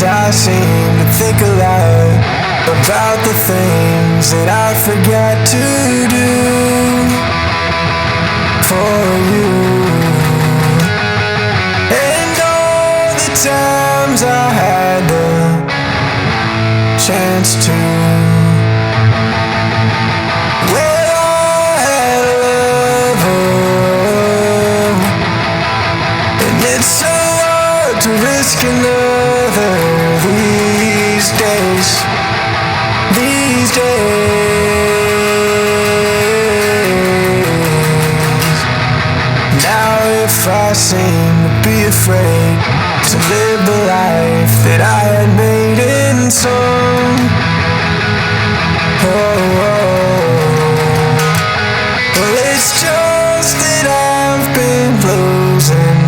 I seem to think a lot about the things that I forgot to do for you. And all the times I had the chance to, well, I had a lover, and it's so hard to risk another these days. Now if I seem to be afraid to live the life that I had made in song, well, it's just that I've been losing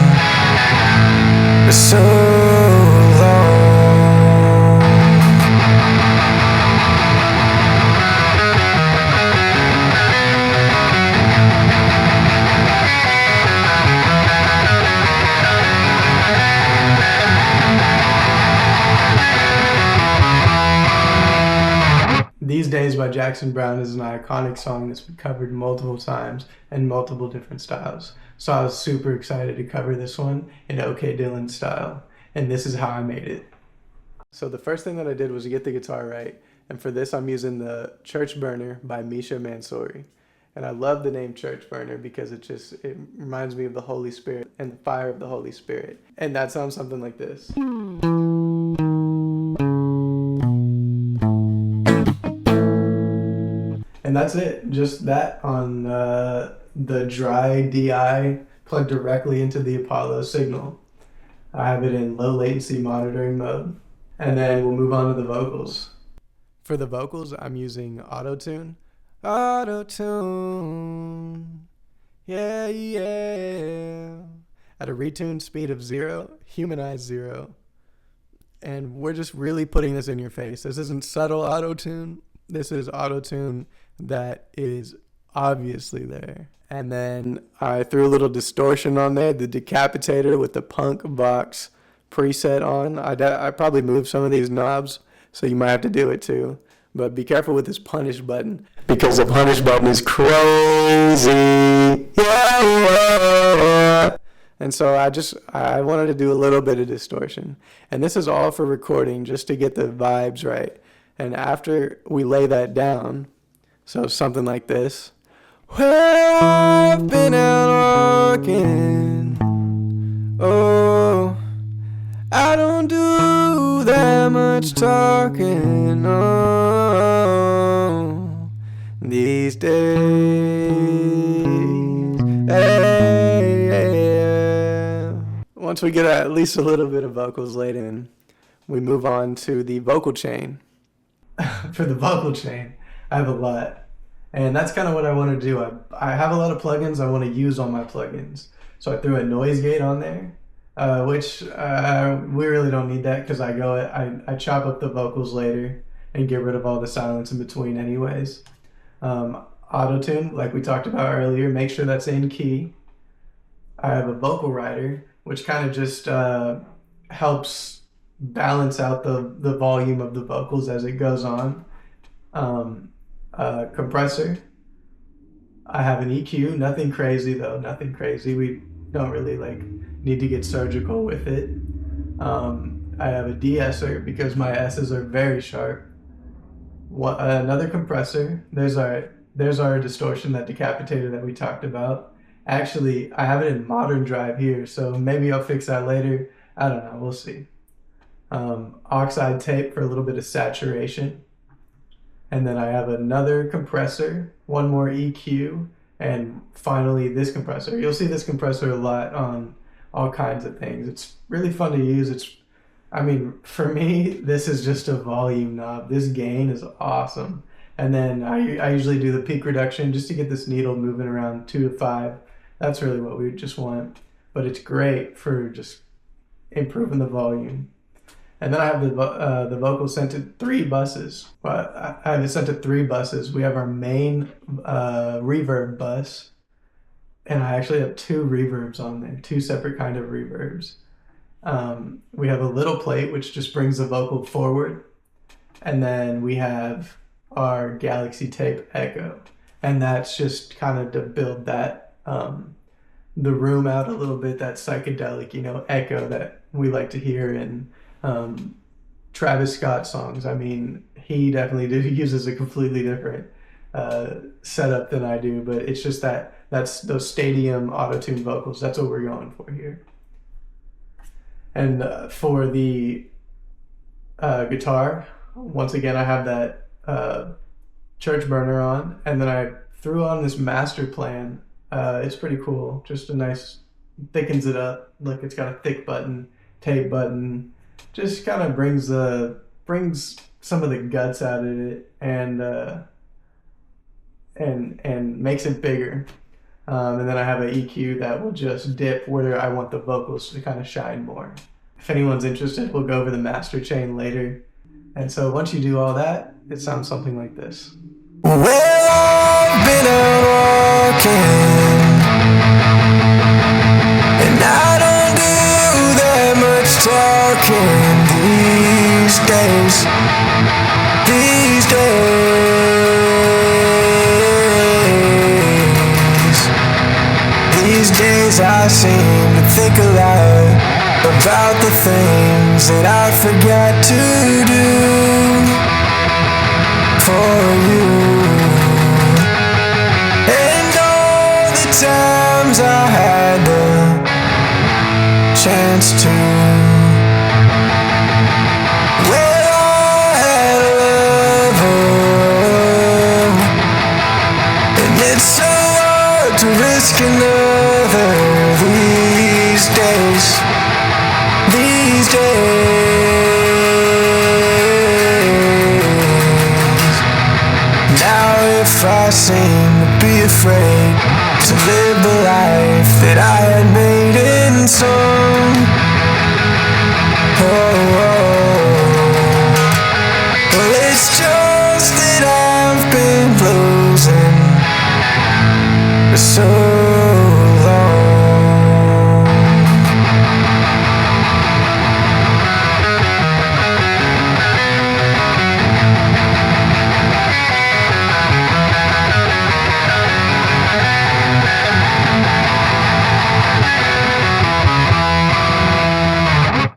for so long. These Days by Jackson Browne is an iconic song that's been covered multiple times in multiple different styles. So I was super excited to cover this one in OK Dylan style. And this is how I made it. So the first thing that I did was get the guitar right. And for this, I'm using the Church Burner by Misha Mansouri. And I love the name Church Burner because it reminds me of the Holy Spirit and the fire of the Holy Spirit. And that sounds something like this. And that's it, just that on the dry DI plugged directly into the Apollo signal. I have it in low latency monitoring mode. And then we'll move on to the vocals. For the vocals, I'm using auto-tune. Auto-tune, yeah, at a retune speed of 0, humanized 0. And we're just really putting this in your face. This isn't subtle auto-tune. This is auto-tune that is obviously there. And then I threw a little distortion on there, the decapitator with the punk box preset on. I probably moved some of these knobs, so you might have to do it too. But be careful with this punish button, because the punish button is crazy. Yeah. And so I wanted to do a little bit of distortion. And this is all for recording, just to get the vibes right. And after we lay that down, so something like this. Well, I've been out walking. Oh, I don't do that much talking. Oh, these days. Hey. Once we get at least a little bit of vocals laid in, we move on to the vocal chain. For the vocal chain, I have a lot, and that's kind of what I want to do. I have a lot of plugins I want to use on my plugins, so I threw a noise gate on there, which we really don't need that because I chop up the vocals later and get rid of all the silence in between anyways. Auto-tune, like we talked about earlier, make sure that's in key. I have a vocal rider, which kind of just helps balance out the volume of the vocals as it goes on. Compressor. I have an EQ, nothing crazy though, nothing crazy. We don't really need to get surgical with it. I have a de-esser because my S's are very sharp. Another compressor. There's our distortion, that decapitator that we talked about. Actually, I have it in modern drive here, so maybe I'll fix that later. I don't know, we'll see. Oxide tape for a little bit of saturation. And then I have another compressor, one more EQ, and finally this compressor. You'll see this compressor a lot on all kinds of things. It's really fun to use. For me, this is just a volume knob. This gain is awesome. And then I usually do the peak reduction just to get this needle moving around 2 to 5. That's really what we just want. But it's great for just improving the volume. And then I have the vocals sent to 3 buses. But I have it sent to 3 buses. We have our main reverb bus, and I actually have 2 reverbs on there, 2 separate kind of reverbs. We have a little plate, which just brings the vocal forward. And then we have our Galaxy Tape Echo. And that's just kind of to build that, the room out a little bit, that psychedelic, echo that we like to hear in Travis Scott songs. I mean, he definitely uses a completely different setup than I do, but it's just that's those stadium auto-tune vocals. That's what we're going for here. And for the guitar, once again, I have that church burner on, and then I threw on this master plan. It's pretty cool. Just a nice, thickens it up. Like it's got a thick button, tape button. Just kind of brings some of the guts out of it, and makes it bigger. And then I have an EQ that will just dip where I want the vocals to kind of shine more. If anyone's interested, we'll go over the master chain later. And so once you do all that, it sounds something like this. Well, I've been out walking, and I don't do that much talking these days. These days I seem to think a lot about the things that I forgot to do for you. And all the times I had the chance to, well, I had a lover, and it's so hard to risk another these days. Now if I seem to be afraid to live the life that I had made in so